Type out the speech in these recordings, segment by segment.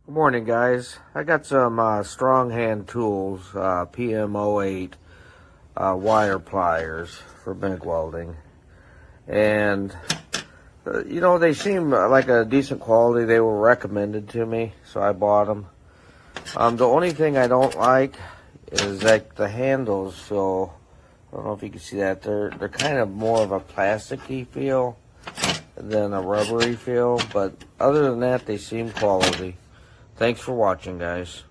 Good morning, guys. I got some strong hand tools, PM08 wire pliers for Mig Welding. And, they seem like a decent quality. They were recommended to me, so I bought them. The only thing I don't like is like the handles. So, I don't know if you can see that. They're kind of more of a plasticky feel than a rubbery feel. But other than that, they seem quality. Thanks for watching, guys.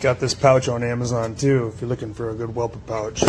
Got this pouch on Amazon too if you're looking for a good welper pouch.